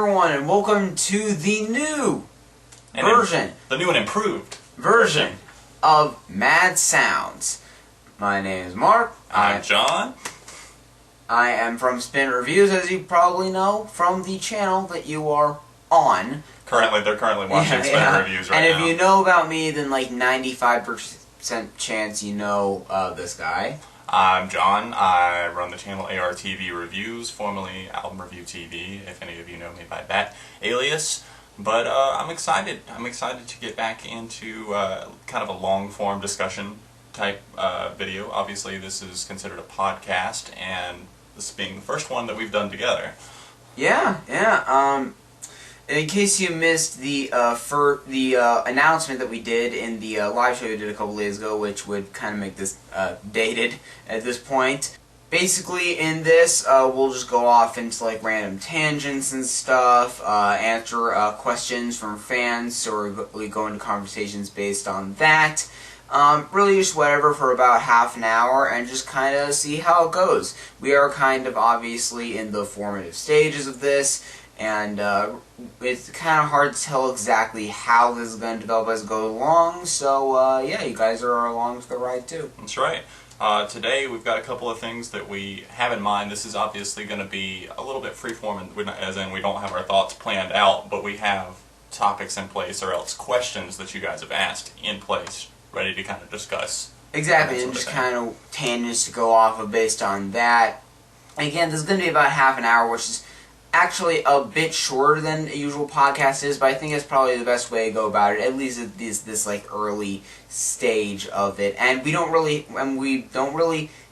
everyone, and welcome to the new the new and improved version of Mad Sounds. My name is Mark. I'm John. I am from Spin Reviews, as you probably know, from the channel that you are on. They're currently watching Spin Reviews right now. And if you know about me, then like 95% chance you know this guy. I'm John. I run the channel ARTV Reviews, formerly Album Review TV, if any of you know me by that alias. But I'm excited. I'm excited to get back into kind of a long-form discussion type video. Obviously, this is considered a podcast, and this being the first one that we've done together. Yeah. In case you missed the announcement that we did in the live show we did a couple days ago, which would kind of make this dated at this point. Basically, in this, we'll just go off into like random tangents and stuff, answer questions from fans, so we go into conversations based on that. Really just whatever for about half an hour and just kind of see how it goes. We are kind of obviously in the formative stages of this, and it's kind of hard to tell exactly how this is going to develop as it goes along, so yeah, you guys are along for the ride too. That's right. Today we've got a couple of things that we have in mind. This is obviously going to be a little bit freeform, as in we don't have our thoughts planned out, but we have topics in place or else questions that you guys have asked in place, ready to kind of discuss. Exactly, and just kind of tangents to go off of based on that. Again, this is going to be about half an hour, which is actually a bit shorter than a usual podcast is, but I think it's probably the best way to go about it, at least at this like early stage of it. And we don't really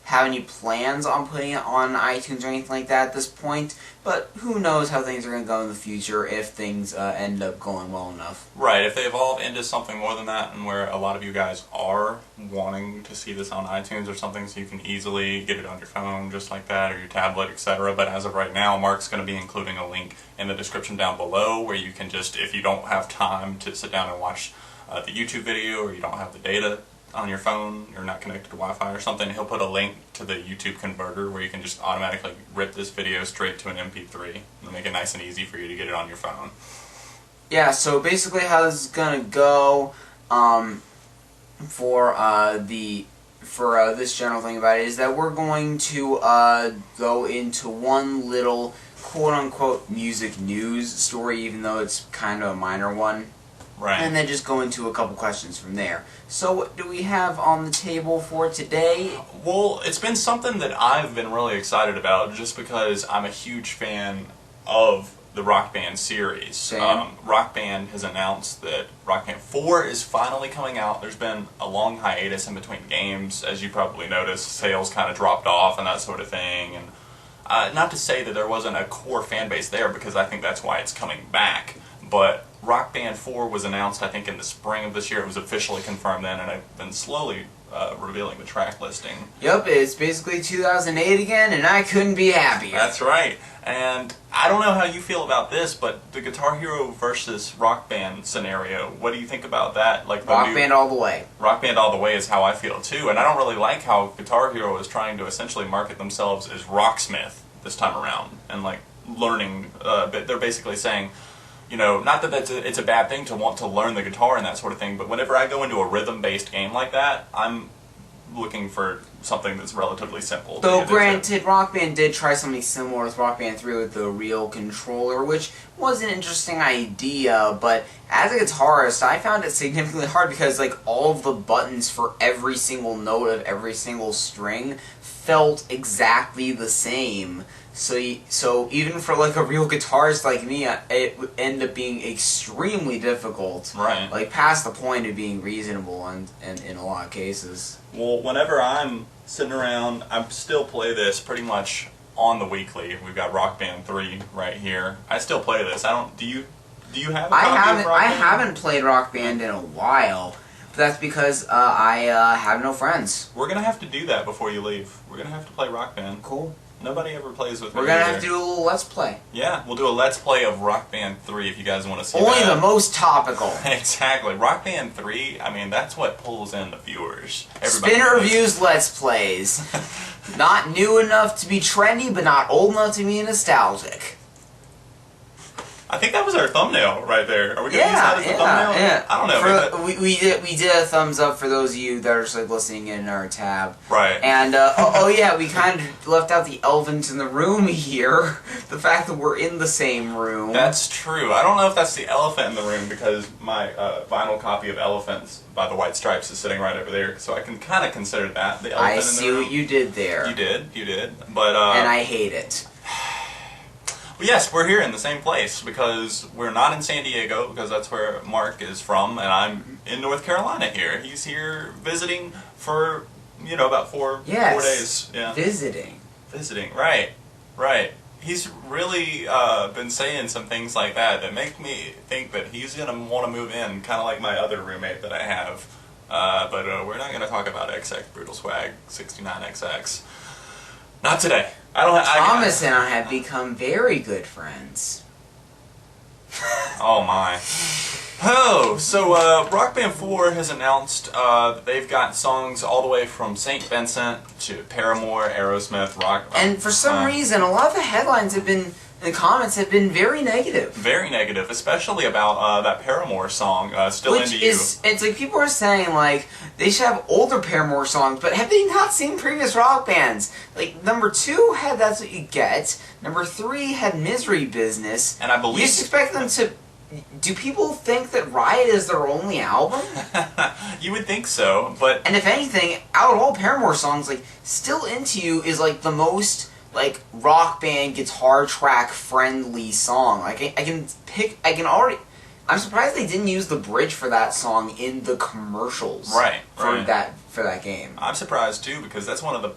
have any plans on putting it on iTunes or anything like that at this point, but who knows how things are going to go in the future if things end up going well enough. Right, if they evolve into something more than that, and where a lot of you guys are wanting to see this on iTunes or something, so you can easily get it on your phone just like that, or your tablet, etc. But as of right now, Mark's going to be including a link in the description down below where you can just, if you don't have time to sit down and watch the YouTube video, or you don't have the data on your phone, you're not connected to Wi-Fi or something, he'll put a link to the YouTube converter where you can just automatically rip this video straight to an MP3 and make it nice and easy for you to get it on your phone. Yeah, so basically how this is gonna go for this general thing about it is that we're going to go into one little quote-unquote music news story, even though it's kind of a minor one. Right. And then just go into a couple questions from there. So what do we have on the table for today? Well, it's been something that I've been really excited about just because I'm a huge fan of the Rock Band series. Same. Rock Band has announced that Rock Band 4 is finally coming out. There's been a long hiatus in between games. As you probably noticed, sales kind of dropped off and that sort of thing. And not to say that there wasn't a core fan base there, because I think that's why it's coming back. But Rock Band 4 was announced, I think, in the spring of this year. It was officially confirmed then, and I've been slowly revealing the track listing. Yep, it's basically 2008 again, and I couldn't be happier. That's right. And I don't know how you feel about this, but the Guitar Hero versus Rock Band scenario, what do you think about that? Like Rock Band all the way. Rock Band all the way is how I feel, too. And I don't really like how Guitar Hero is trying to essentially market themselves as Rocksmith this time around. And, like, learning, but they're basically saying, you know, not that it's a bad thing to want to learn the guitar and that sort of thing, but whenever I go into a rhythm-based game like that, I'm looking for something that's relatively simple. Though granted, Rock Band did try something similar with Rock Band 3 with the real controller, which was an interesting idea, but as a guitarist, I found it significantly hard because like all of the buttons for every single note of every single string felt exactly the same. So even for like a real guitarist like me, it would end up being extremely difficult. Right. Like past the point of being reasonable in a lot of cases. Well, whenever I'm sitting around, I still play this pretty much on the weekly. We've got Rock Band 3 right here. I still play this. Do you have a copy of Rock Band? I haven't played Rock Band in a while. But that's because I have no friends. We're gonna have to do that before you leave. We're gonna have to play Rock Band. Cool. Nobody ever plays with me. We're gonna either. have to do a little Let's Play. Yeah, we'll do a Let's Play of Rock Band 3 if you guys want to see Only that. the most topical. Exactly. Rock Band 3, I mean, that's what pulls in the viewers. Spin Reviews Let's Plays. Not new enough to be trendy, but not old enough to be nostalgic. I think that was our thumbnail right there. Are we going to use that as the thumbnail? Yeah. I don't know. We did a thumbs up for those of you that are just like listening in our tab. Right. And oh yeah, we kind of left out the elephant in the room here. The fact that we're in the same room. That's true. I don't know if that's the elephant in the room because my vinyl copy of Elephants by the White Stripes is sitting right over there, so I can kind of consider that the elephant in the room. I see what you did there. You did. But and I hate it. But yes, we're here in the same place because we're not in San Diego because that's where Mark is from, and I'm in North Carolina here. He's here visiting for, about four days. Yeah. Visiting, right. He's really been saying some things like that make me think that he's going to want to move in, kind of like my other roommate that I have. But we're not going to talk about XX Brutal Swag 69XX. Not today. Thomas and I have become very good friends. Oh my. Oh, so Rock Band 4 has announced that they've got songs all the way from St. Vincent to Paramore, Aerosmith, Rock. And for some reason, a lot of the headlines the comments have been very negative. Very negative, especially about that Paramore song, Still Into You. It's like people are saying, like, they should have older Paramore songs, but have they not seen previous rock bands? Like, number 2 had That's What You Get, number 3 had Misery Business. And I believe... You just expect them to... Do people think that Riot is their only album? You would think so, but... And if anything, out of all Paramore songs, like, Still Into You is, like, the most... like, rock band guitar track friendly song. Like, I'm surprised they didn't use the bridge for that song in the commercials. Right. For that game. I'm surprised too because that's one of the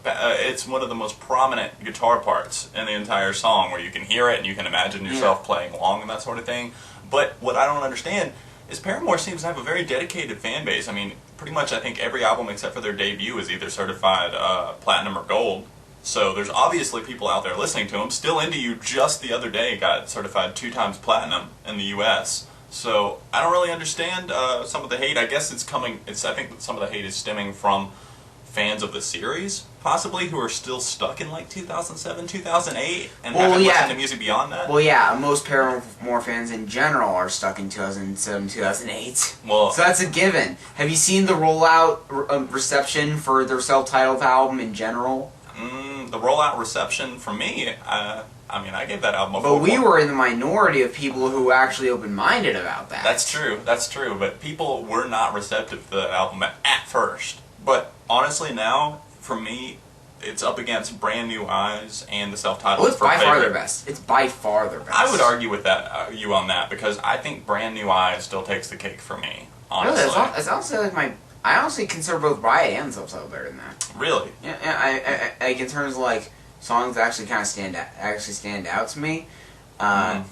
it's one of the most prominent guitar parts in the entire song, where you can hear it and you can imagine yourself playing along and that sort of thing. But what I don't understand is Paramore seems to have a very dedicated fan base. I mean, pretty much I think every album except for their debut is either certified platinum or gold. So there's obviously people out there listening to them. Still Into You just the other day got certified 2 times platinum in the U.S. So I don't really understand some of the hate. I guess it's coming. I think that some of the hate is stemming from fans of the series, possibly, who are still stuck in like 2007, 2008, and haven't listened to music beyond that. Well, yeah, most Paramore fans in general are stuck in 2007, 2008. Well, so that's a given. Have you seen the rollout reception for their self-titled album in general? The rollout reception for me, I mean, I gave that album a 4. But we were in the minority of people who were actually open-minded about that. That's true, but people were not receptive to that album at first. But honestly now, for me, it's up against Brand New Eyes and the self-titled. Well, it's by far their best. It's by far their best. I would argue with that you on that, because I think Brand New Eyes still takes the cake for me, honestly. Really? It's honestly like I honestly consider both Riot and self-titled better than that. Really? Yeah. I in terms of like songs that actually kind of stand out to me. I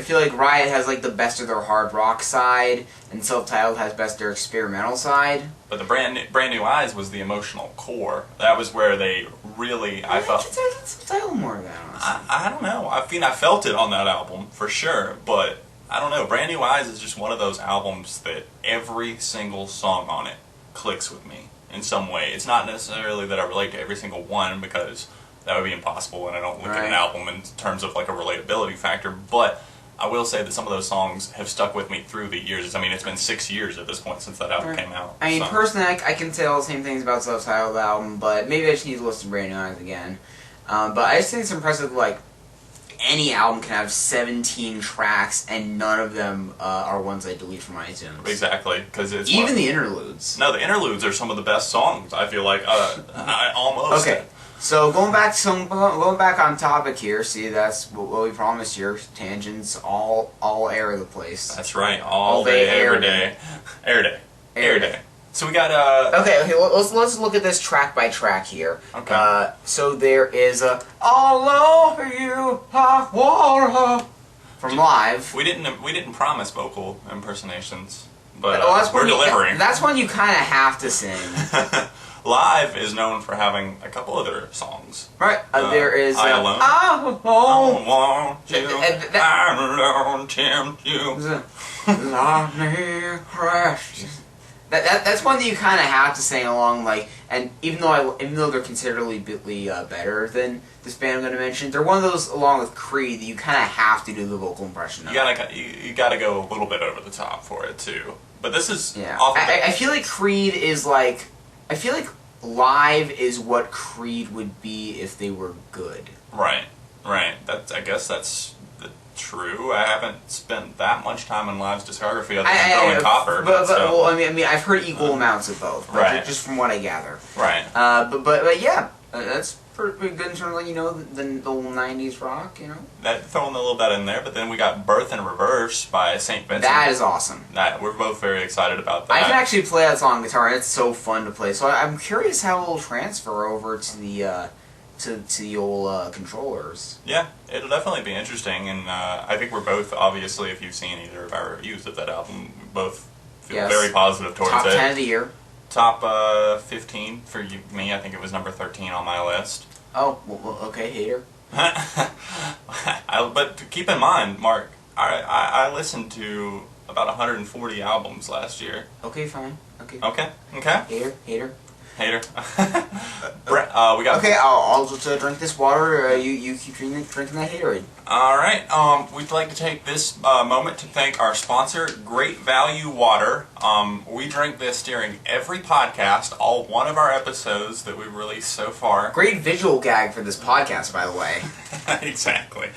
feel like Riot has like the best of their hard rock side, and self-titled has best of their experimental side. But the brand new Eyes was the emotional core. That was where they really, I felt. Self-titled more of that. I don't know. I mean, I felt it on that album for sure, but I don't know. Brand New Eyes is just one of those albums that every single song on it clicks with me in some way. It's not necessarily that I relate to every single one, because that would be impossible, and I don't look at an album in terms of like a relatability factor. But I will say that some of those songs have stuck with me through the years. I mean, it's been 6 years at this point since that album came out. I mean, personally, I can say all the same things about the self-titled album, but maybe I just need to listen to Brand New Eyes again. But I just think it's impressive, like, any album can have 17 tracks, and none of them are ones I delete from iTunes. Exactly, because it's even the interludes. No, the interludes are some of the best songs. I feel like almost. Okay, so going back on topic here. See, that's what we promised here. Tangents, all air of the place. That's right, all day, every day, air day. So we got Okay. Let's look at this track by track here. Okay. So there is "All Over You, Hot Water" from Live. We didn't promise vocal impersonations, but that's we're delivering. That's one you kind of have to sing. Live is known for having a couple other songs. Right. There is I Alone. I want you. I don't tempt you. Let me crash. That's one that you kind of have to sing along, like, and even though they're considerably better than this band I'm going to mention, they're one of those, along with Creed, that you kind of have to do the vocal impression of. You gotta go a little bit over the top for it too. But this is I feel like Creed is like, I feel like live is what Creed would be if they were good. Right. I guess that's true. I haven't spent that much time in Live's discography other than throwing Copper. Well, I mean, I've heard equal amounts of both, right? Just from what I gather, right? But yeah, that's pretty good in terms of, you know, the old '90s rock, you know. That throwing a little bit in there, but then we got "Birth in Reverse" by St. Vincent. That is awesome. We're both very excited about that. I can actually play that song on guitar, and it's so fun to play. So I'm curious how it'll transfer over to the to the old controllers. Yeah, it'll definitely be interesting, and I think we're both, obviously, if you've seen either of our reviews of that album, we both feel very positive towards Top it. Top 10 of the year. Top 15 for me. I think it was number 13 on my list. Oh, well, okay, hater. But keep in mind, Mark, I listened to about 140 albums last year. Okay, fine. Okay. Hater. We got. Okay, I'll just drink this water. You keep drinking that Haterade. All right. We'd like to take this moment to thank our sponsor, Great Value Water. We drink this during every podcast, all one of our episodes that we've released so far. Great visual gag for this podcast, by the way. Exactly.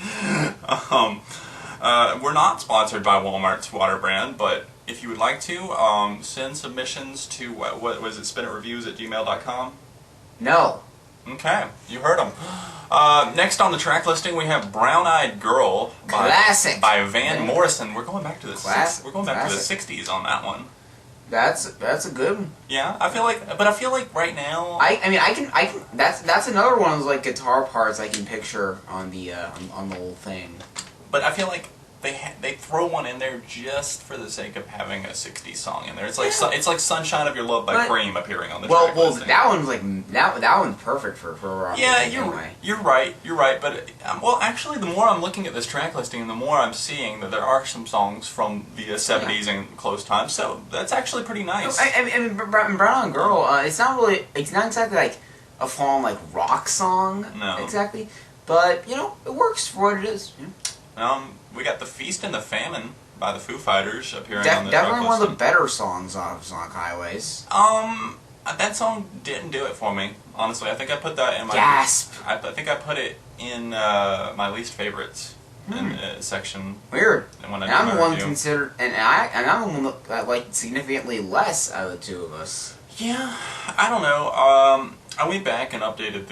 We're not sponsored by Walmart's water brand, but if you would like to, send submissions to, what was it, spinitReviews@gmail.com? No. Okay, you heard them. Next on the track listing, we have Brown Eyed Girl by Van Morrison. We're going back to the Classic. We're going back to the 60s on that one. That's a good one. Yeah, I feel like right now. I can. That's another one of those, like, guitar parts I can picture on the whole thing. But I feel like they throw one in there just for the sake of having a 60s song in there. It's like it's like "Sunshine of Your Love" by Cream appearing on the track listing. That one's like that one's perfect for rock. Yeah, anyway. You're right. But actually, the more I'm looking at this track listing, the more I'm seeing that there are some songs from the 70s and close times. So that's actually pretty nice. I mean, Brown Eyed Girl. It's not exactly like a full like rock song. No. Exactly. But you know, it works for what it is. Yeah. We got "The Feast and the Famine" by the Foo Fighters appearing on the track Definitely listing. one of the better songs on Sonic Highways. That song didn't do it for me, honestly. I think I put that in my... Gasp! I think I put it in my least favorites section. Weird. And I'm the one considered... And I'm the one that liked significantly less out of the two of us. Yeah, I don't know. I went back and updated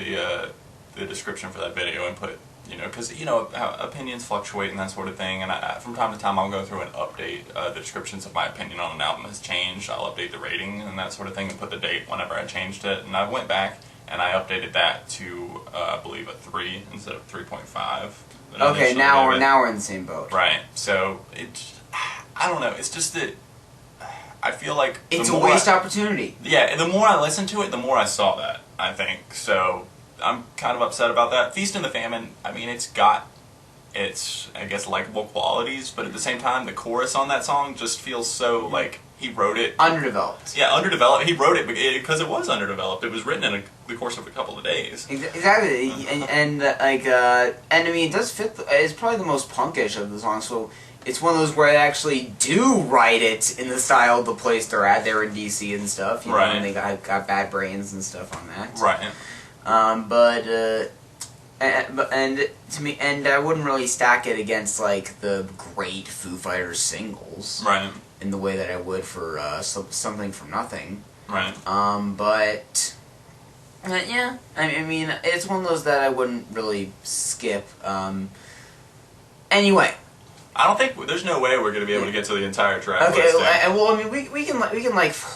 the description for that video and put... because, how opinions fluctuate and that sort of thing, and from time to time I'll go through and update the descriptions if my opinion on an album has changed. I'll update the rating and that sort of thing and put the date whenever I changed it, and I went back and I updated that to, I believe, a 3 instead of 3.5. Okay, now we're in the same boat. Right, so, I don't know, it's just that I feel like... It's a waste opportunity. Yeah, the more I listened to it, the more I saw that, I think, so... I'm kind of upset about that. "Feast and the Famine," I mean, it's got its, I guess, likable qualities, but at the same time, the chorus on that song just feels so, like, he wrote it... Underdeveloped. Yeah, underdeveloped. He wrote it because it was underdeveloped. It was written in the course of a couple of days. Exactly, and I mean, it does fit... It's probably the most punkish of the songs, so... It's one of those where they actually do write it in the style of the place they're at. They're in DC and stuff, you right. know, and they got Bad Brains and stuff on that. Right. To me, I wouldn't really stack it against like the great Foo Fighters singles, right? In the way that I would for Something from Nothing, right? Yeah, I mean, it's one of those that I wouldn't really skip. Anyway. I don't think there's no way we're going to be able to get to the entire track. Okay, well, I mean, we can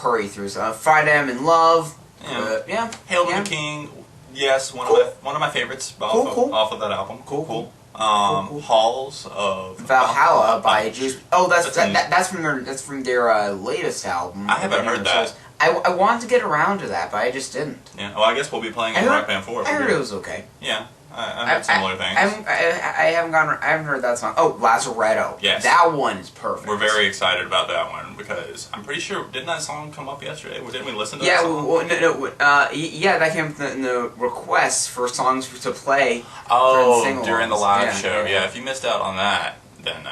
hurry through. Friday I'm in Love. Yeah. Hail to the King. Yes, one of my favorites off of that album. Cool. Halls of Valhalla by Juice. Oh, that's from their latest album. I haven't heard that. I wanted to get around to that, but I just didn't. Yeah. Well, I guess we'll be playing in Rock Band 4. I heard it was okay. Yeah. I heard similar things. I haven't heard that song. Oh, Lazaretto. Yes. That one is perfect. We're very excited about that one because I'm pretty sure, didn't that song come up yesterday? Didn't we listen to that song? Yeah, that came up in the requests for songs to play. During the live show. Yeah, if you missed out on that, then,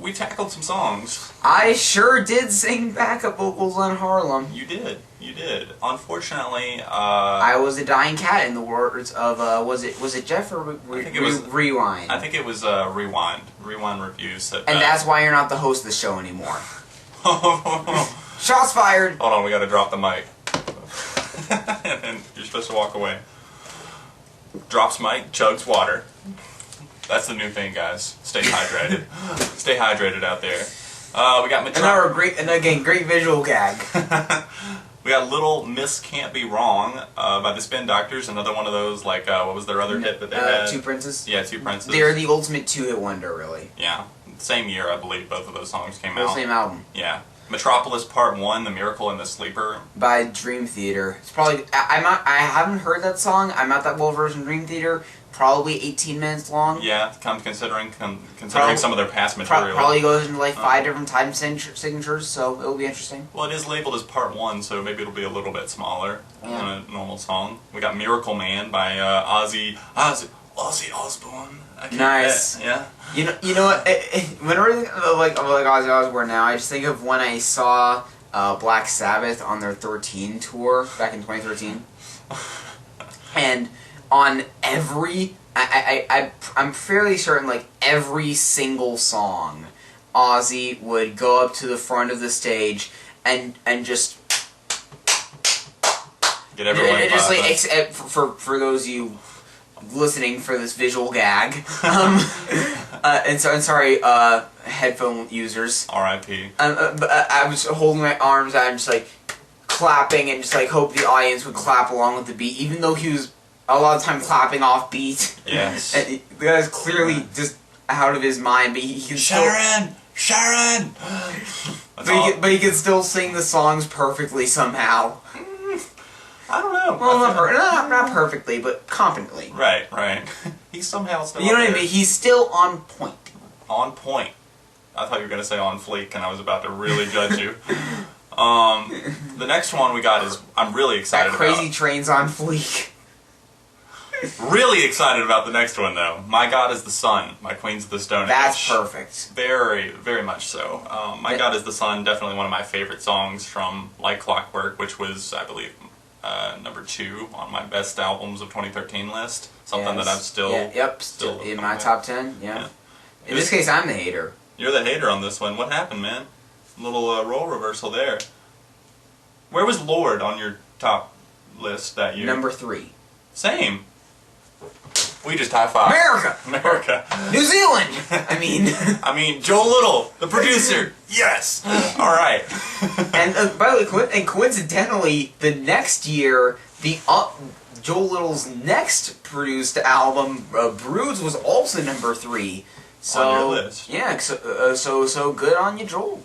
we tackled some songs. I sure did sing backup vocals on Harlem. You did. Unfortunately, I was a dying cat in the words of was it Jeff or I think it was Rewind? I think it was Rewind Reviews. And that's why you're not the host of the show anymore. Shots fired. Hold on, we got to drop the mic. And then you're supposed to walk away. Drops mic, chugs water. That's the new thing, guys. Stay hydrated. Stay hydrated out there. We got great visual gag. We got Little Miss Can't Be Wrong by the Spin Doctors. Another one of those, like, what was their other hit that they had? Two Princes? Yeah, Two Princes. They're the ultimate two-hit wonder, really. Yeah. Same year, I believe, both of those songs came out. Same album. Yeah. Metropolis Part 1, The Miracle and the Sleeper. By Dream Theater. It's probably... I haven't heard that song. I'm at that well version Dream Theater. Probably 18 minutes long. Yeah, considering some of their past material. Probably goes into like 5 different time signatures, so it'll be interesting. Well, it is labeled as Part 1, so maybe it'll be a little bit smaller than a normal song. We got Miracle Man by Ozzy Osbourne. Nice. Yeah. You know what? Whenever I think of like Ozzy Osbourne now, I just think of when I saw Black Sabbath on their 13 tour back in 2013, and on every, I'm fairly certain, like every single song, Ozzy would go up to the front of the stage and just get everyone. Just like except for those of you listening for this visual gag, and sorry, headphone users. R.I.P. But I was holding my arms out and just like clapping and just like hope the audience would clap along with the beat, even though he was a lot of time clapping off beat. Yes. And the guy's clearly just out of his mind, but he can Sharon! But he can still sing the songs perfectly somehow. I don't know. Well, not perfectly, but competently. Right. He's somehow still. You know what I mean? He's still on point. On point. I thought you were gonna say on fleek, and I was about to really judge you. The next one we got is I'm really excited about. Crazy Train's on fleek. Really excited about the next one, though. My God is the Sun by Queens of the Stone Age. That's perfect. Very, very much so. My God is the Sun, definitely one of my favorite songs from Like Clockwork, which was, I believe, number 2 on my best albums of 2013 list. Something that I'm still in my top 10. Yeah. In this case, I'm the hater. You're the hater on this one. What happened, man? Little role reversal there. Where was Lord on your top list that year? Number 3. Same. We just high-five. America. New Zealand! I mean, Joel Little, the producer. Yes! Alright. And by the way, coincidentally, the next year, Joel Little's next produced album, Broods, was also number 3. So, on your list. Yeah, so good on you, Joel.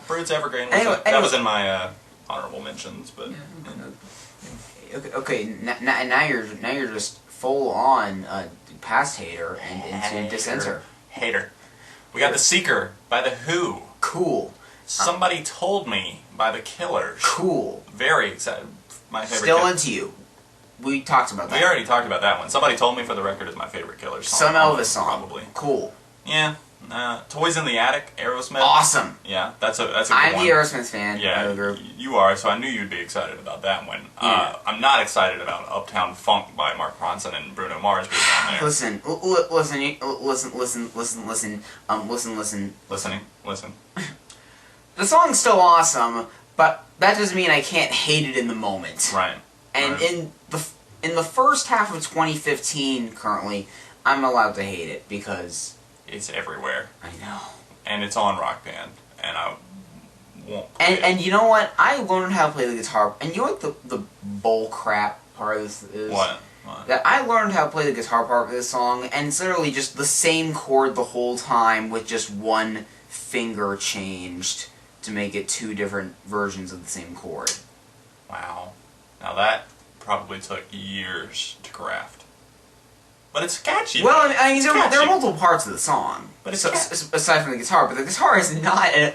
Broods Evergreen, that was in my honorable mentions, but... Yeah. Okay, now you're just full on past hater and into dissenter. Hater. We got The Seeker by The Who. Cool. Somebody Told Me by The Killers. Cool. Very excited. My favorite. Still Into You. We talked about that. We already talked about that one. Somebody Told Me, for the record, is my favorite Killers song. Some Elvis song. Probably. Cool. Yeah. Toys in the Attic, Aerosmith. Awesome. Yeah, that's a good one. I'm the Aerosmith fan. Yeah, you are, so I knew you'd be excited about that one. Yeah. I'm not excited about Uptown Funk by Mark Ronson and Bruno Mars being on there. Listen. Listening. The song's still awesome, but that doesn't mean I can't hate it in the moment. Right. And in the first half of 2015, currently, I'm allowed to hate it because it's everywhere. I know. And it's on Rock Band, and I won't play it. And you know what? I learned how to play the guitar. And you know what the bull crap part of this is? What? That I learned how to play the guitar part of this song, and it's literally just the same chord the whole time with just one finger changed to make it 2 different versions of the same chord. Wow. Now that probably took years to craft. But it's catchy. Well, I mean, there catchy. are multiple parts of the song, But it's aside from the guitar. But the guitar is not a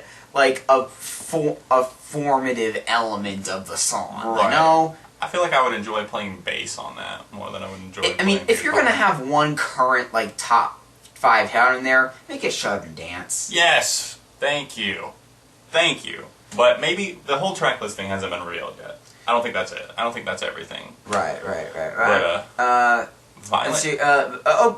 formative element of the song. Right. You know? I feel like I would enjoy playing bass on that more than I would enjoy I mean, if you're guitar. gonna have one current like top 5 hit in there, make it "Shut Up and Dance." Yes, thank you. Thank you. But maybe the whole tracklist thing hasn't been revealed yet. I don't think that's it. I don't think that's everything. Right. But, Violent. Let's see. I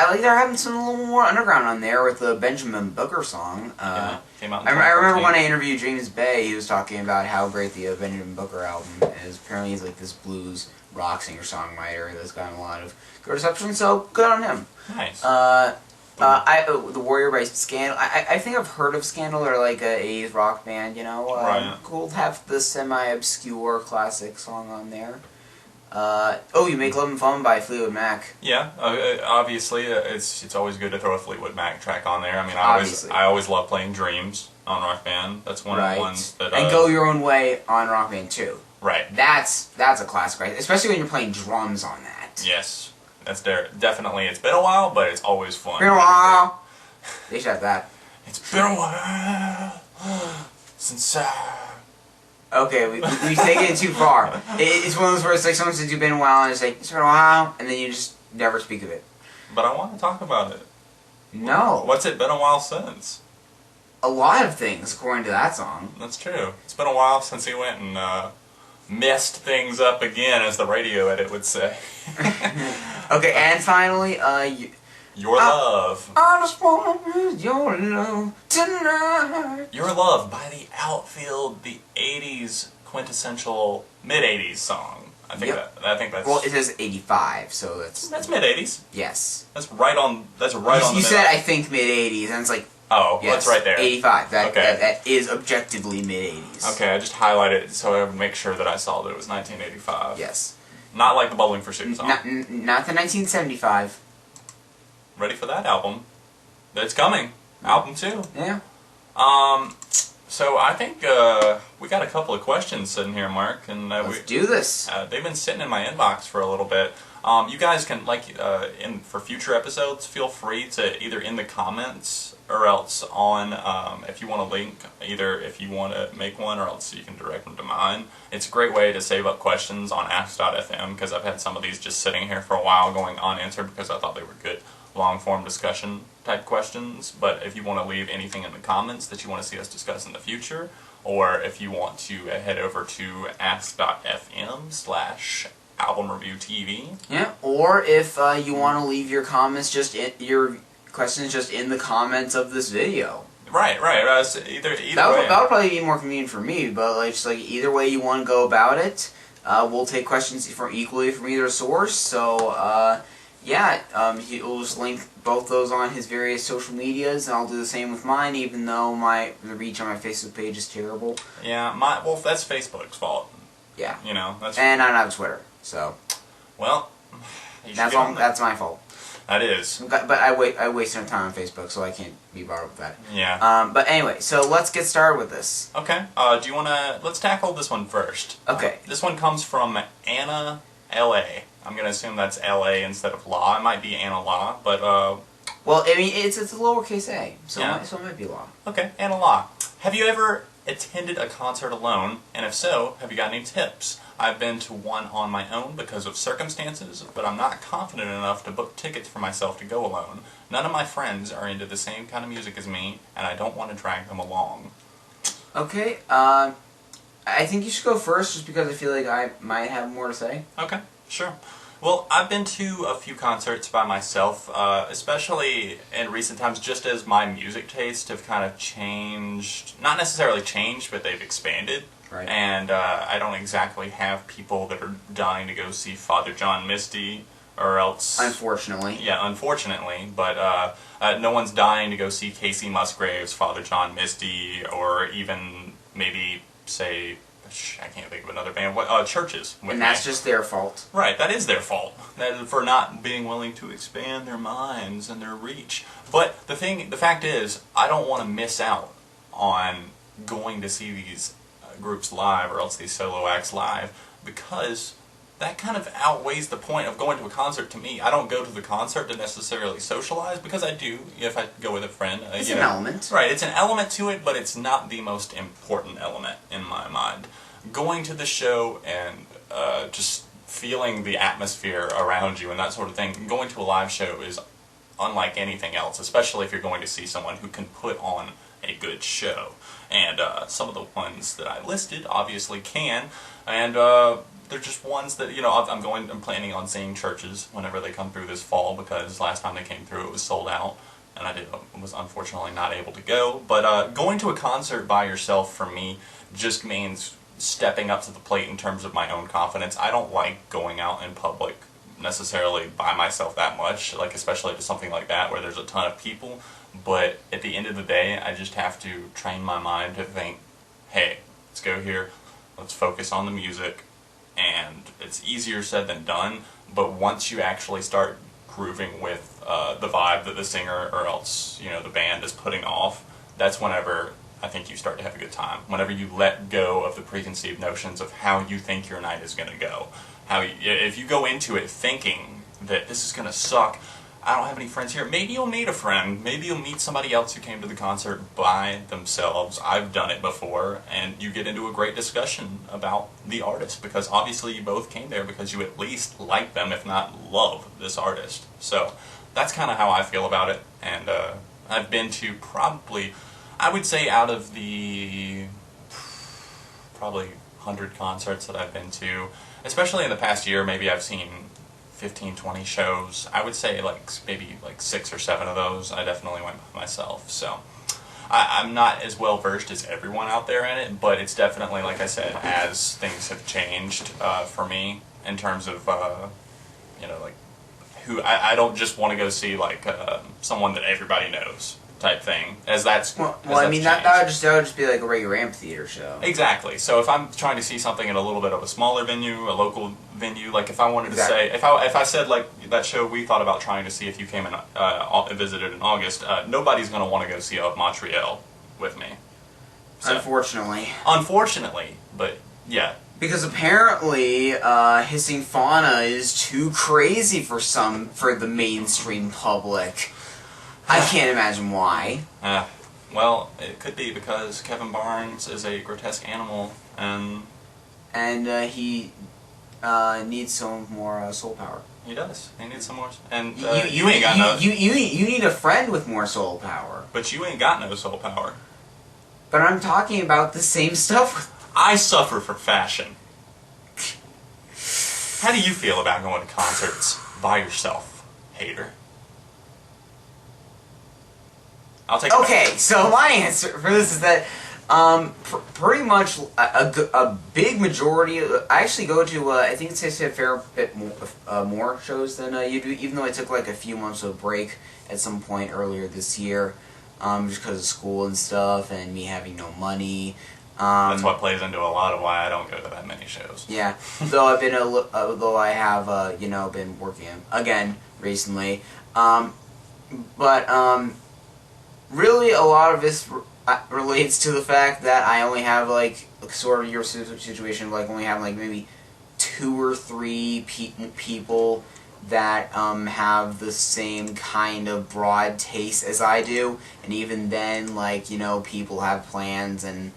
like they're having some a little more underground on there with the Benjamin Booker song. Yeah, came out in I remember 2014. when I interviewed James Bay, he was talking about how great the Benjamin Booker album is. Apparently, he's like this blues rock singer songwriter that's gotten a lot of good reception. So good on him. Nice. The Warrior by Scandal. I think I've heard of Scandal. They're like a 80s rock band. You know, Right. Cool to have the semi-obscure classic song on there. You Make Love and Fun by Fleetwood Mac. Yeah, obviously, it's always good to throw a Fleetwood Mac track on there. I mean, Obviously. I always love playing Dreams on Rock Band. That's one of the ones that. And Go Your Own Way on Rock Band 2. Right. That's a classic, right? Especially when you're playing drums on that. Yes, that's there. Definitely, it's been a while, but it's always fun. Been a while. They should have that. It's been a while since. Okay, we take it too far. It's one of those where it's like someone says you've been a while, and it's like, it's been a while, and then you just never speak of it. But I want to talk about it. No. What's it been a while since? A lot of things, according to that song. That's true. It's been a while since he went and messed things up again, as the radio edit would say. Okay, and finally, Your Love. I just wanna be your love tonight. Your Love by the Outfield, the 80s quintessential mid-80s song. I think Yep. that's Well, it says 85, so that's mid-80s. yes. That's right on the You said middle. I think mid-80s, and it's like, Oh, yes, that's right there. 85. Okay. That is objectively mid-80s. Okay, I just highlighted it so I would make sure that I saw that it was 1985. Yes. Not like the Bowling for Soup song. Not the 1975. Ready for that album. It's coming. Album 2. Yeah. So I think we got a couple of questions sitting here, Mark, and Let's do this. they've been sitting in my inbox for a little bit. You guys can, for future episodes, feel free to either in the comments or else on, if you want a link, either if you want to make one or else you can direct them to mine. It's a great way to save up questions on ask.fm because I've had some of these just sitting here for a while going unanswered because I thought they were good long-form discussion type questions. But if you want to leave anything in the comments that you want to see us discuss in the future, or if you want to head over to ask.fm/album review TV. Yeah. Or if you want to leave your comments your questions just in the comments of this video. Right. So either way. That would probably be more convenient for me, but either way you want to go about it, we'll take questions equally from either source. So he'll just link both those on his various social medias, and I'll do the same with mine. Even though the reach on my Facebook page is terrible. Yeah, that's Facebook's fault. Yeah. You know, that's. And I don't have Twitter, so well, you should get on that. That's my fault. That is. But I waste no time on Facebook, so I can't be bothered with that. Yeah. But anyway, so let's get started with this. Okay. Do you wanna? Let's tackle this one first. Okay. This one comes from Anna L.A. I'm gonna assume that's L.A. instead of Law. It might be Anna Law, but Well, I mean, it's a lowercase a, so Yeah. it might be Law. Okay, Anna Law. Have you ever attended a concert alone? And if so, have you got any tips? I've been to one on my own because of circumstances, but I'm not confident enough to book tickets for myself to go alone. None of my friends are into the same kind of music as me, and I don't want to drag them along. Okay, I think you should go first, just because I feel like I might have more to say. Okay, sure. Well, I've been to a few concerts by myself, especially in recent times, just as my music tastes have kind of changed. Not necessarily changed, but they've expanded. Right. And I don't exactly have people that are dying to go see Father John Misty, or else... Unfortunately. Yeah, unfortunately, but no one's dying to go see Casey Musgraves, Father John Misty, or even maybe, say... I can't think of another band. Churches. And that's just their fault. Right, that is their fault. For not being willing to expand their minds and their reach. But the fact is, I don't want to miss out on going to see these groups live, or else these solo acts live, because that kind of outweighs the point of going to a concert to me. I don't go to the concert to necessarily socialize, because I do if I go with a friend. It's an element. Right, it's an element to it, but it's not the most important element in my mind. Going to the show and just feeling the atmosphere around you and that sort of thing, going to a live show is unlike anything else, especially if you're going to see someone who can put on a good show. And some of the ones that I listed obviously can, and they're just ones that, I'm planning on seeing Churches whenever they come through this fall, because last time they came through it was sold out, and I was unfortunately not able to go. But going to a concert by yourself for me just means stepping up to the plate in terms of my own confidence. I don't like going out in public necessarily by myself that much, like especially to something like that where there's a ton of people. But at the end of the day, I just have to train my mind to think, hey, let's go here, let's focus on the music. And it's easier said than done, but once you actually start grooving with the vibe that the singer or else the band is putting off, that's whenever I think you start to have a good time. Whenever you let go of the preconceived notions of how you think your night is going to go. If you go into it thinking that this is going to suck, I don't have any friends here, maybe you'll meet a friend. Maybe you'll meet somebody else who came to the concert by themselves. I've done it before, and you get into a great discussion about the artist, because obviously you both came there because you at least like them, if not love this artist. So that's kind of how I feel about it, and I've been to probably, I would say out of the probably 100 concerts that I've been to, especially in the past year, maybe I've seen 15, 20 shows. I would say maybe 6 or 7 of those I definitely went by myself. So I'm not as well versed as everyone out there in it, but it's definitely, like I said, as things have changed for me in terms of who I don't just want to go see someone that everybody knows type thing, as that's well I mean that would just be like a regular amphitheater show. Exactly. So if I'm trying to see something at a little bit of a smaller venue, a local venue, like if I wanted to say, if I said like that show we thought about trying to see if you came and visited in August, nobody's going to want to go see Of Montreal with me. So, unfortunately, but yeah. Because apparently, Hissing Fauna is too crazy for the mainstream public. I can't imagine why. Well, it could be because Kevin Barnes is a grotesque animal, and he needs some more soul power. He does. He needs some more. And you ain't got no. You need a friend with more soul power. But you ain't got no soul power. But I'm talking about the same stuff. I suffer from fashion. How do you feel about going to concerts by yourself, hater? I'll take. Okay, so my answer for this is that pretty much a big majority. I actually go to I think it's a fair bit more shows than you do, even though I took like a few months of break at some point earlier this year, just because of school and stuff, and me having no money. That's what plays into a lot of why I don't go to that many shows. Yeah, though though I have been working again recently, but really a lot of this relates to the fact that I only have like sort of your situation, like only have like maybe 2 or 3 people that have the same kind of broad taste as I do, and even then, like, people have plans and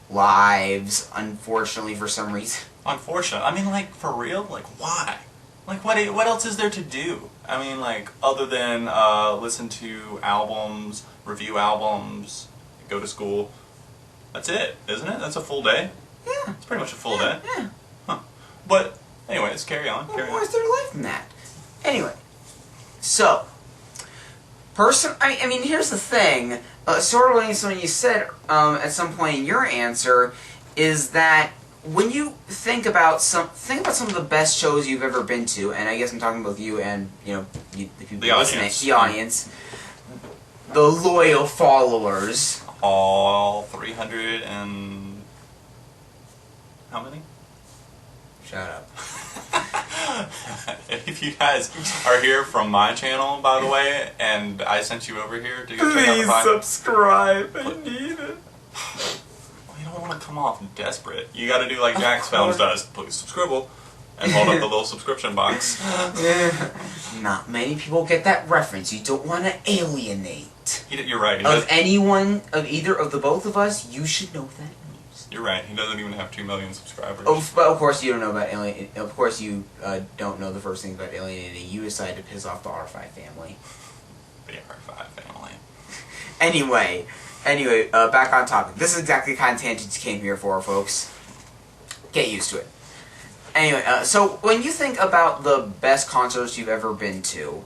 lives, unfortunately, for some reason. Unfortunately? I mean, like, for real? Like, why? Like, what else is there to do? I mean, like, other than listen to albums, review albums, go to school. That's it, isn't it? That's a full day? Yeah. It's pretty much a full day. Yeah. Huh. But, anyways, carry on. What more is there to life than that? Anyway, so, I mean, here's the thing. Sort of like something you said at some point in your answer, is that when you think about some of the best shows you've ever been to, and I guess I'm talking about you and the people listening, the audience, the loyal followers, all 300 and how many? Shut up. If you guys are here from my channel, by the way, and I sent you over here to go check out the Please subscribe. I need it. You don't want to come off desperate. You got to do like Jack's Films does. Please subscribe. and hold up the little subscription box. Not many people get that reference. You don't want to alienate. You're right. Of anyone, of either of the both of us, you should know that news. You're right. He doesn't even have 2 million subscribers. Oh, but of course you don't know about alien. Of course you don't know the first thing about alienating. You decide to piss off the R5 family. The R5 family. Anyway, back on topic. This is exactly the kind of tangents you came here for, folks. Get used to it. Anyway, so when you think about the best concerts you've ever been to,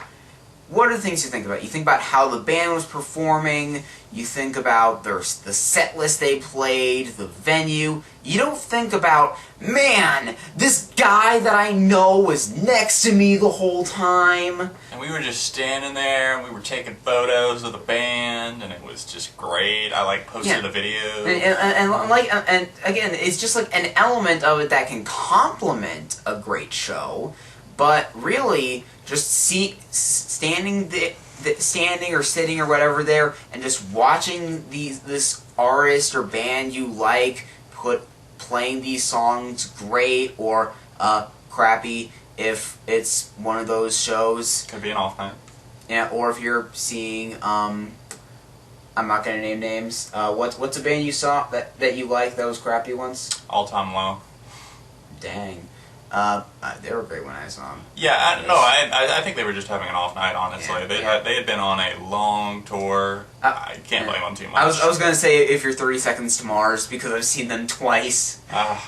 what are the things you think about? You think about how the band was performing, you think about the set list they played, the venue. You don't think about, man, this guy that I know was next to me the whole time. And we were just standing there, and we were taking photos of the band, and it was just great. I posted a video. And again, it's just like an element of it that can complement a great show, but really just standing or sitting or whatever there, and just watching this artist or band you like playing these songs great or crappy if it's one of those shows. Could be an off night. Yeah, or if you're seeing I'm not gonna name names. What's a band you saw that you liked that was crappy once? All Time Low. Dang. They were great when I saw them. Yeah, I think they were just having an off night, honestly. Yeah, they had been on a long tour. I can't blame them too much. I was going to say if you're 30 Seconds to Mars, because I've seen them twice.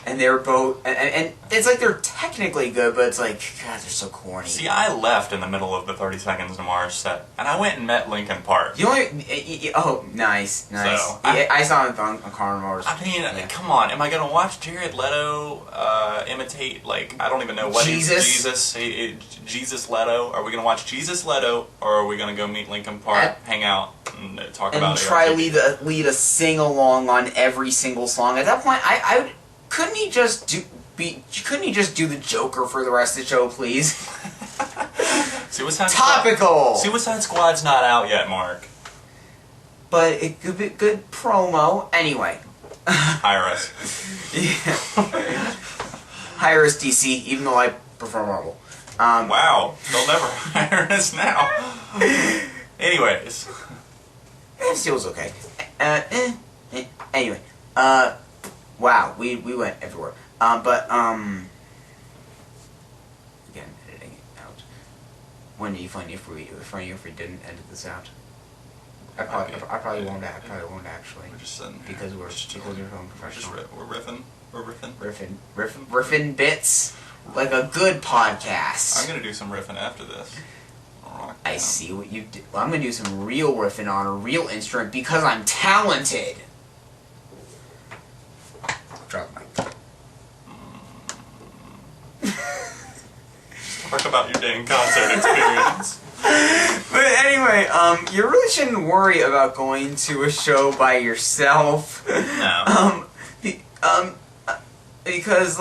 And they were both... And it's like they're technically good, but it's like, God, they're so corny. See, I left in the middle of the 30 Seconds to Mars set, and I went and met Linkin Park. Oh, nice. So, I saw them on Carnival Mars. I mean, come on. Am I going to watch Jared Leto imitate, I don't even know what Jesus Leto? Are we going to watch Jesus Leto, or are we going to go meet Linkin Park, hang out, and talk about it? And try lead a sing-along on every single song. At that point, couldn't he just do the Joker for the rest of the show, please? Topical! Suicide Squad's not out yet, Mark. But it could be good promo. Anyway. Hire us. Yeah. Hire us, DC, even though I prefer Marvel. Wow. They'll never hire us now. Anyways. Steel's okay. Anyway. Wow, we went everywhere. Again, editing it out. Wouldn't it be funny if we didn't edit this out? I probably won't actually. We're just sitting here. Because we're home professional. We're riffing. Riffing bits like a good podcast. I'm gonna do some riffing after this. I see what you did. Well, I'm gonna do some real riffing on a real instrument because I'm talented. Drop my. Talk about your dang concert experience. But anyway, you really shouldn't worry about going to a show by yourself. No. Because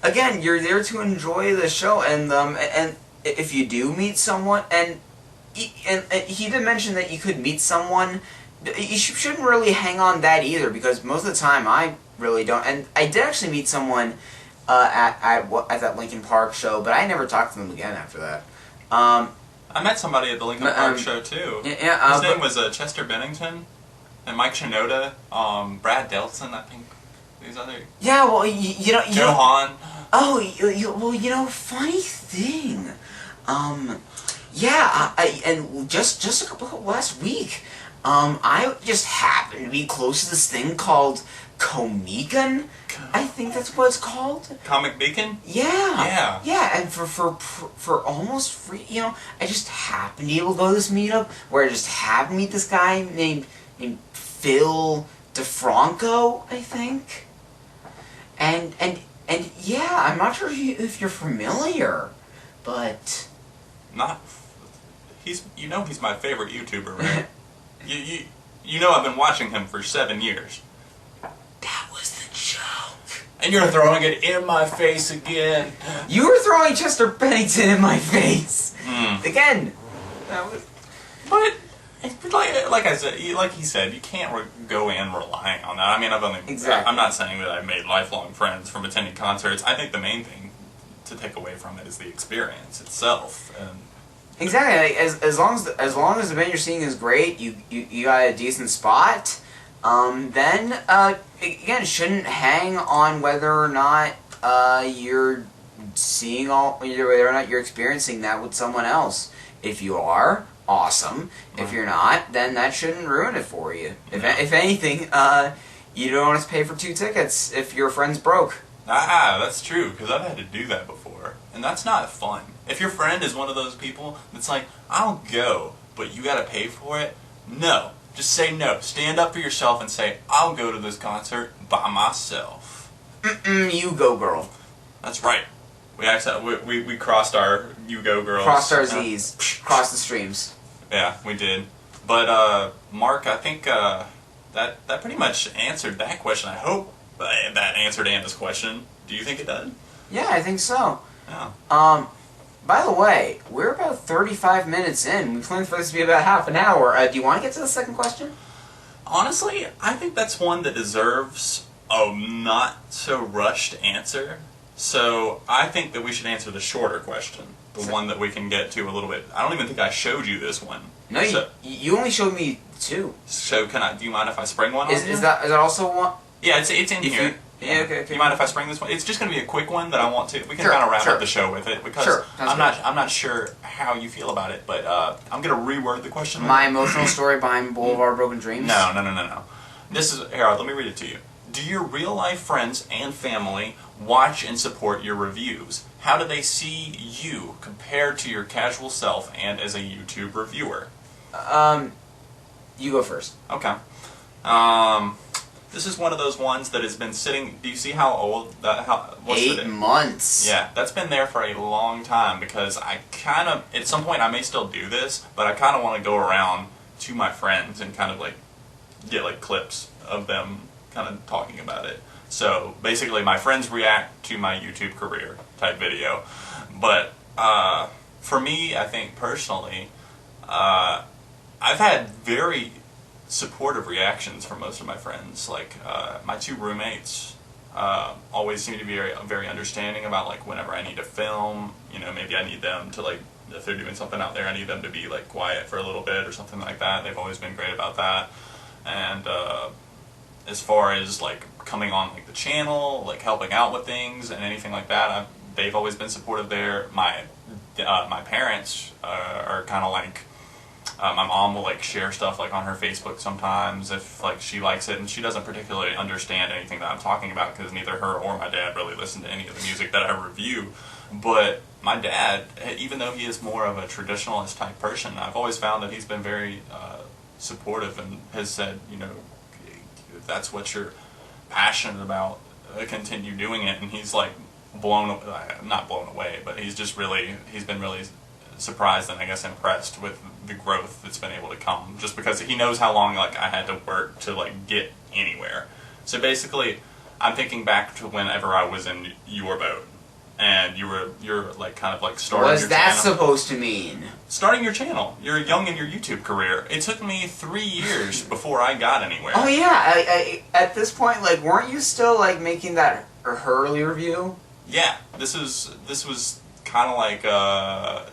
again, you're there to enjoy the show, and if you do meet someone, and he did mention that you could meet someone, you shouldn't really hang on that either, because most of the time I really don't. And I did actually meet someone at that Linkin Park show, but I never talked to them again after that. I met somebody at the Linkin Park show too. His name was Chester Bennington, and Mike Shinoda, Brad Delson, I think. These other. Yeah, well, you know. Joe Hahn. Oh, funny thing. And just a couple last week, I just happened to be close to this thing called Comican. I think that's what it's called. Comic Beacon? Yeah. Yeah, and for almost free, I just happened to be able to go to this meetup where I just happened to meet this guy named Phil DeFranco, I think. And yeah, I'm not sure if you're familiar, but he's my favorite YouTuber, right? you know I've been watching him for 7 years. That was the joke. And you're throwing it in my face again. You were throwing Chester Bennington in my face again. That was. But like I said, like he said, you can't go in relying on that. I mean, I'm not saying that I've made lifelong friends from attending concerts. I think the main thing to take away from it is the experience itself. And exactly. As long as the band you're seeing is great, you got a decent spot. Then again, shouldn't hang on whether or not you're seeing whether or not you're experiencing that with someone else. If you are, awesome. If you're not, then that shouldn't ruin it for you. If anything, you don't want to pay for 2 tickets if your friend's broke. That's true, because I've had to do that before, and that's not fun. If your friend is one of those people that's like, I'll go, but you gotta pay for it, no. Just say no. Stand up for yourself and say, I'll go to this concert by myself. You go, girl. That's right. We crossed our you go, girls. Crossed our Z's. Crossed the streams. Yeah, we did. But, Mark, I think that pretty much answered that question. I hope that answered Anna's question. Do you think it did? Yeah, I think so. Yeah. By the way, we're about 35 minutes in. We planned for this to be about half an hour. Do you want to get to the second question? Honestly, I think that's one that deserves a not so rushed answer. So I think that we should answer the shorter question, the one that we can get to a little bit. I don't even think I showed you this one. No, you only showed me 2. So do you mind if I spring one on you? Is that also one? Yeah, it's in here. Yeah, okay. Do you mind if I spring this one? It's just going to be a quick one that I want to. We can kind of wrap up the show with it because I'm not sure how you feel about it, but I'm going to reword the question. My emotional story behind Boulevard of Broken Dreams. No. This is here. Let me read it to you. Do your real life friends and family watch and support your reviews? How do they see you compared to your casual self and as a YouTube reviewer? You go first. Okay. This is one of those ones that has been sitting. Do you see how old that? What's 8 months. Yeah, that's been there for a long time because I kind of, at some point, I may still do this, but I kind of want to go around to my friends and kind of like get like clips of them kind of talking about it. So basically, my friends react to my YouTube career type video. But for me, I think personally, I've had very supportive reactions from most of my friends. Like my 2 roommates always seem to be very understanding about like whenever I need to film. You know, maybe I need them to like, if they're doing something out there, I need them to be like quiet for a little bit or something like that. They've always been great about that. And as far as like coming on like the channel, like helping out with things and anything like that, they've always been supportive there. My parents are kind of like. My mom will like share stuff like on her Facebook sometimes if like she likes it, and she doesn't particularly understand anything that I'm talking about because neither her or my dad really listen to any of the music that I review. But my dad, even though he is more of a traditionalist type person, I've always found that he's been very supportive and has said, you know, that's what you're passionate about, continue doing it. And he's like not blown away, but he's been really surprised and I guess impressed with the growth that's been able to come, just because he knows how long like I had to work to like get anywhere. So basically, I'm thinking back to whenever I was in your boat, and you're like kind of like starting your channel. What's that supposed to mean? Starting your channel. You're young in your YouTube career. It took me 3 years before I got anywhere. Oh yeah, I at this point, like, weren't you still like making that Hurley review? Yeah, this was kind of like at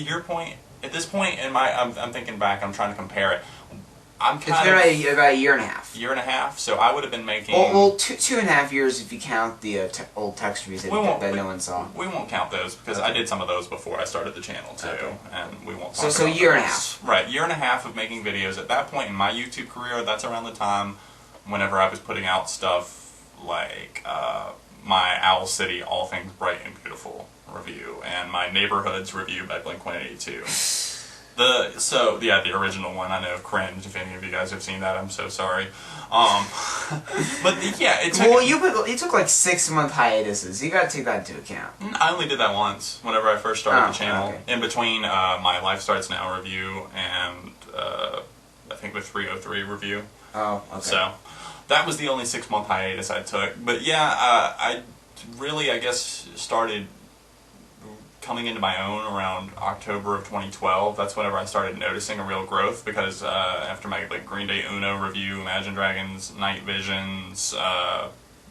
your point. At this point in my, I'm thinking back. I'm trying to compare it. It's been about a year and a half. Year and a half. So I would have been making. Well, 2.5 years if you count the old text reviews that no one saw. We won't count those because I did some of those before I started the channel too, and we won't. So year and a half. Right, year and a half of making videos. At that point in my YouTube career, that's around the time whenever I was putting out stuff like my Owl City All Things Bright and Beautiful review and my Neighborhoods review by Blink-182. The original one. I know, cringe. If any of you guys have seen that, I'm so sorry. But yeah, it took. Well, you took like 6-month hiatuses. You got to take that into account. I only did that once. Whenever I first started the channel, in between my Life Starts Now review and I think the 303 review. Oh, okay. So that was the only 6-month hiatus I took. But yeah, I really, I guess, started coming into my own around October of 2012. That's whenever I started noticing a real growth, because after my like Green Day Uno review, Imagine Dragons, Night Visions,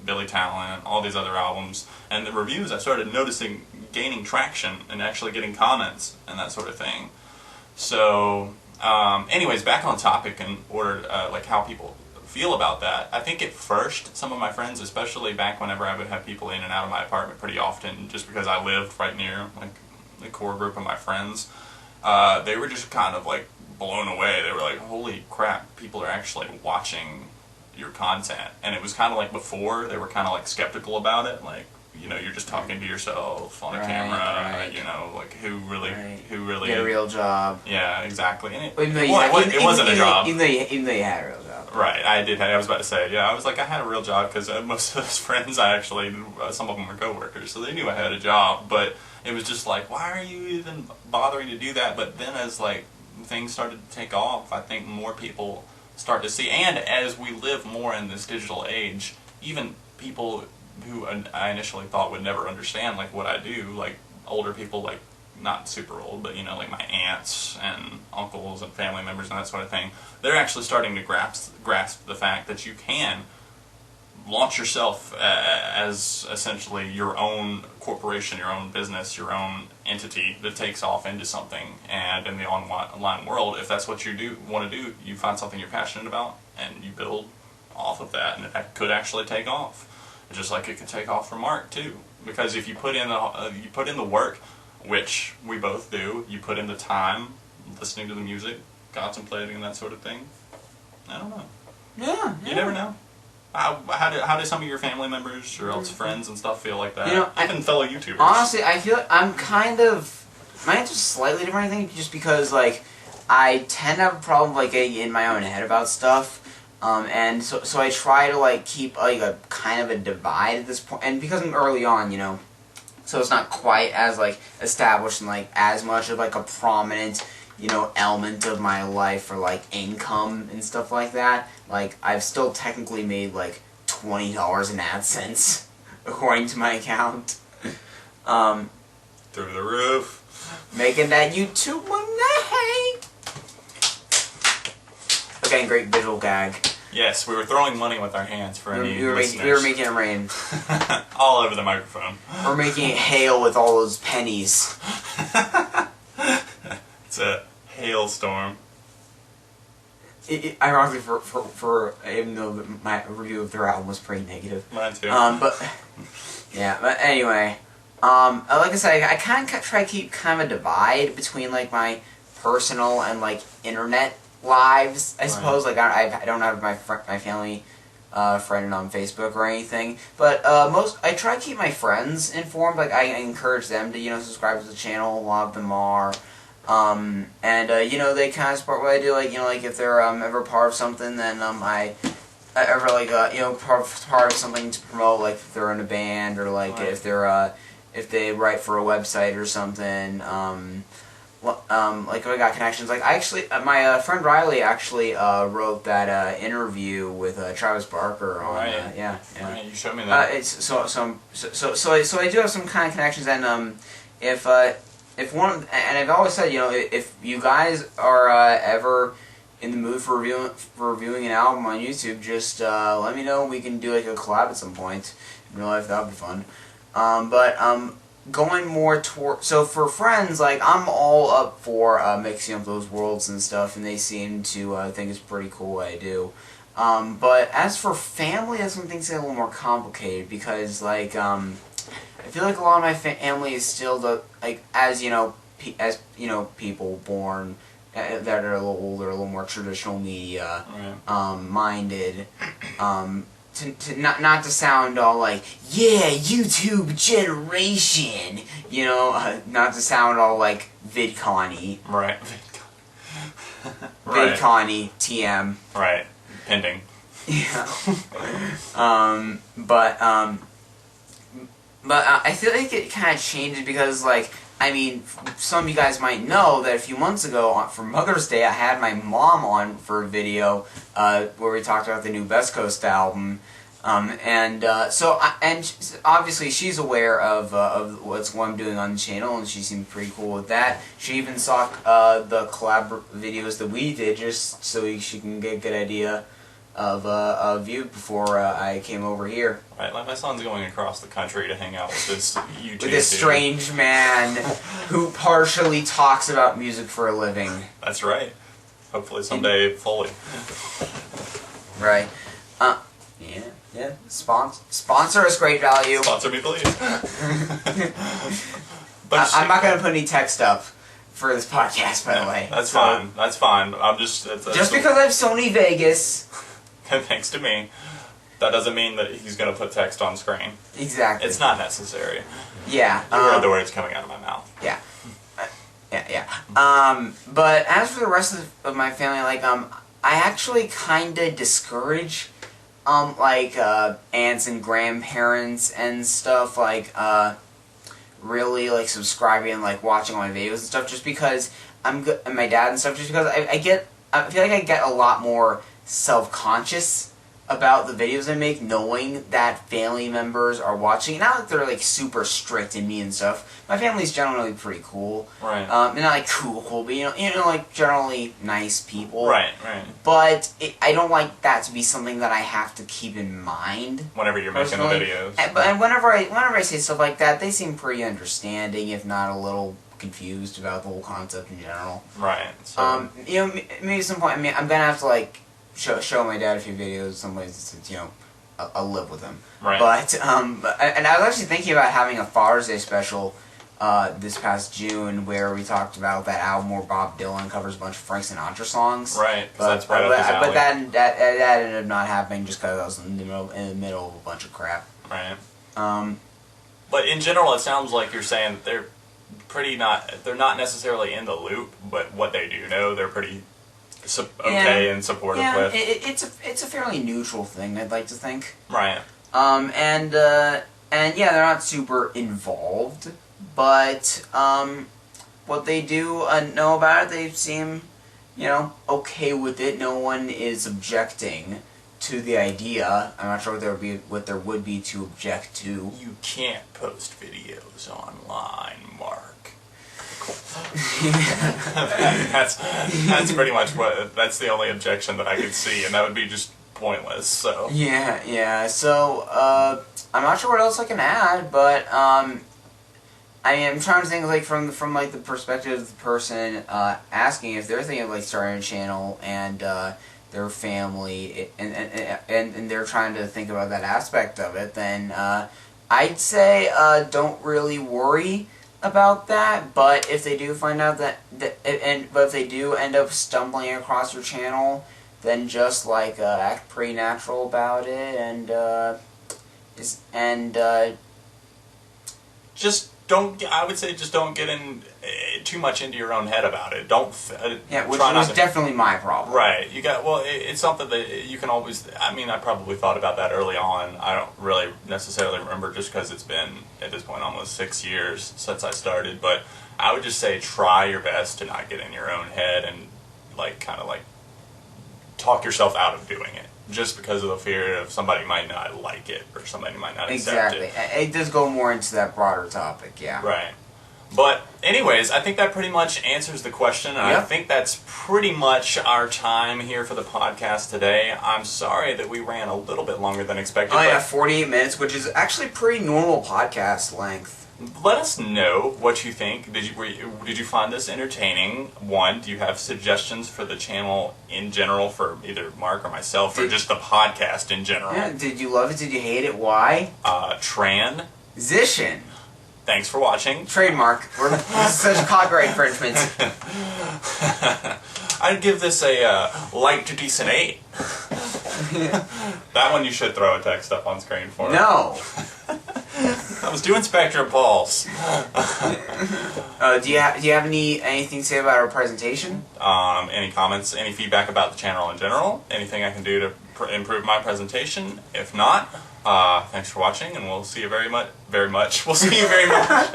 Billy Talent, all these other albums, and the reviews I started noticing gaining traction and actually getting comments and that sort of thing. So, anyways, back on topic in order, like how people feel about that. I think at first, some of my friends, especially back whenever I would have people in and out of my apartment pretty often, just because I lived right near like the core group of my friends, they were just kind of like blown away. They were like, holy crap, people are actually watching your content. And it was kind of like before, they were kind of like skeptical about it, like, you know, you're just talking to yourself on a camera, you know, like who really get a real job. Yeah, exactly. And it wasn't a job. Even though you had a real job. Right, I did. I was about to say, yeah, I was like, I had a real job because most of those friends, some of them were coworkers, so they knew I had a job. But it was just like, why are you even bothering to do that? But then as like things started to take off, I think more people start to see, and as we live more in this digital age, even people who I initially thought would never understand like what I do, like older people, like not super old, but you know, like my aunts and uncles and family members and that sort of thing, they're actually starting to grasp the fact that you can launch yourself as essentially your own corporation, your own business, your own entity that takes off into something. And in the online world, if that's what you want to do, you find something you're passionate about and you build off of that, and it could actually take off. Just like it could take off for Mark too, because if you put in the work, which we both do, you put in the time, listening to the music, contemplating and that sort of thing. I don't know. Yeah. You never know. How do some of your family members or else friends and stuff feel like that? You know, even fellow YouTubers. Honestly, I feel like I'm kind of, my answer's slightly different, I think, just because like I tend to have a problem like getting in my own head about stuff. And so I try to like keep like a kind of a divide at this point, and because I'm early on, you know, so it's not quite as like established and like as much of like a prominent, you know, element of my life for like income and stuff like that. Like I've still technically made like $20 in AdSense according to my account. Through the roof. Making that YouTube money. Okay, great visual gag. Yes, we were throwing money with our hands for any listeners. We were making it rain. All over the microphone. We're making it hail with all those pennies. It's a hailstorm. Ironically, for even though my review of their album was pretty negative. Mine too. But yeah. But anyway, like I said, I kind of try to keep kind of a divide between like my personal and like internet lives, I suppose. Like I don't have my family friend on Facebook or anything, but I try to keep my friends informed. Like I encourage them to, you know, subscribe to the channel. A lot of them are, and you know, they kind of support what I do. Like, you know, like if they're ever part of something, then I ever like you know, part of something to promote. Like if they're in a band, or like if they're if they write for a website or something. Like I got connections. Like I actually, my friend Riley actually wrote that interview with Travis Barker on. Yeah. Right, you showed me that. So I do have some kind of connections, and if one, and I've always said, you know, if you guys are ever in the mood for reviewing an album on YouTube, just let me know. We can do like a collab at some point in real life. That would be fun. Going more toward, so for friends, like I'm all up for mixing up those worlds and stuff, and they seem to think it's pretty cool what I do. But as for family, that's when things get a little more complicated, because like I feel like a lot of my family is still as you know people born that are a little older, a little more traditional media minded. Not to sound all like, yeah, YouTube generation, you know, not to sound all like VidCon-y. Right. VidCon-y, TM. Right. Pending. Yeah. But I feel like it kind of changes because, like, I mean, some of you guys might know that a few months ago, for Mother's Day, I had my mom on for a video where we talked about the new West Coast album, and obviously she's aware of what I'm doing on the channel, and she seemed pretty cool with that. She even saw the collab videos that we did just so she can get a good idea view before I came over here. Right, like my son's going across the country to hang out with this YouTube With this strange man who partially talks about music for a living. That's right. Hopefully someday fully. Right. Yeah. Sponsor us, Great Value. Sponsor me, please. I'm not going to put any text up for this podcast, by the way. That's fine. That's fine. I'm just... Just because I have Sony Vegas... Thanks to me. That doesn't mean that he's going to put text on screen. Exactly. It's not necessary. Yeah. You heard the words coming out of my mouth. Yeah. But as for the rest of my family, like, I actually kind of discourage, aunts and grandparents and stuff, really, subscribing and, watching my videos and stuff, just because and my dad and stuff, just because I feel like I get a lot more self-conscious about the videos I make, knowing that family members are watching. Not that they're super strict in me and stuff. My family's generally pretty cool. Right. And not cool, but generally nice people. Right. But I don't like that to be something that I have to keep in mind whenever you're making the videos. And whenever I say stuff like that, they seem pretty understanding, if not a little confused about the whole concept in general. Right. So. Maybe at some point, I'm gonna have to show my dad a few videos, some ways since I'll live with him. Right. But and I was actually thinking about having a Father's Day special this past June where we talked about that album where Bob Dylan covers a bunch of Frank Sinatra songs. Right. That's right up his alley. But that ended up not happening just because I was in the middle of a bunch of crap. Right. But in general, it sounds like you're saying that they're not necessarily in the loop, but what they do know, they're pretty and supportive with. It's a fairly neutral thing, I'd like to think. Right. And yeah, they're not super involved, but what they do know about it, they seem, okay with it. No one is objecting to the idea. I'm not sure what there would be to object to. You can't post videos online, Mark. that's pretty much that's the only objection that I could see, and that would be just pointless. So so I'm not sure what else I can add, but I'm trying to think from the perspective of the person asking if they're thinking of starting a channel and their family and they're trying to think about that aspect of it. Then I'd say don't really worry about that, but if they do find out but if they do end up stumbling across your channel, then just act pretty natural about it, and just don't. I would say just don't get in too much into your own head about it. Don't. Which was definitely my problem. Right. It's something that you can always. I mean, I probably thought about that early on. I don't really necessarily remember, just because it's been at this point almost 6 years since I started. But I would just say try your best to not get in your own head and talk yourself out of doing it, just because of the fear of somebody might not like it or somebody might not accept it. Exactly. It does go more into that broader topic, yeah. Right. But anyways, I think that pretty much answers the question, and I think that's pretty much our time here for the podcast today. I'm sorry that we ran a little bit longer than expected. 48 minutes, which is actually pretty normal podcast length. Let us know what you think. Did you find this entertaining? One, do you have suggestions for the channel in general for either Mark or myself, or just the podcast in general? Yeah, did you love it? Did you hate it? Why? Transition. Thanks for watching. Trademark. This is such copyright infringement. I'd give this a light to decent 8. That one you should throw a text up on screen for. No. I was doing Spectrum Pulse. Do you have anything to say about our presentation? Any comments, any feedback about the channel in general? Anything I can do to improve my presentation? If not, thanks for watching, and we'll see you very much. We'll see you very much.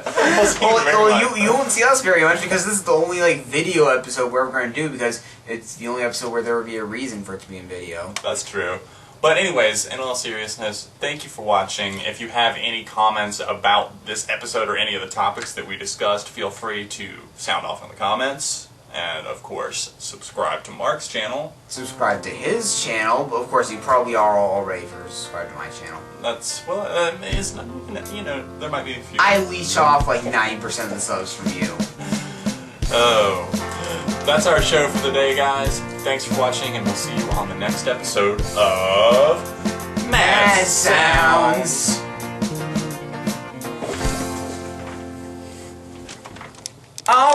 You won't see us very much, because this is the only video episode we're ever going to do, because it's the only episode where there would be a reason for it to be in video. That's true. But anyways, in all seriousness, thank you for watching. If you have any comments about this episode or any of the topics that we discussed, feel free to sound off in the comments. And of course, subscribe to Mark's channel. Subscribe to his channel, but of course you probably are already if you're subscribed to my channel. That's, well, it's not, you know, there might be a few. I leech off like 90% of the subs from you. Oh. That's our show for the day, guys. Thanks for watching, and we'll see you on the next episode of Mad Sounds.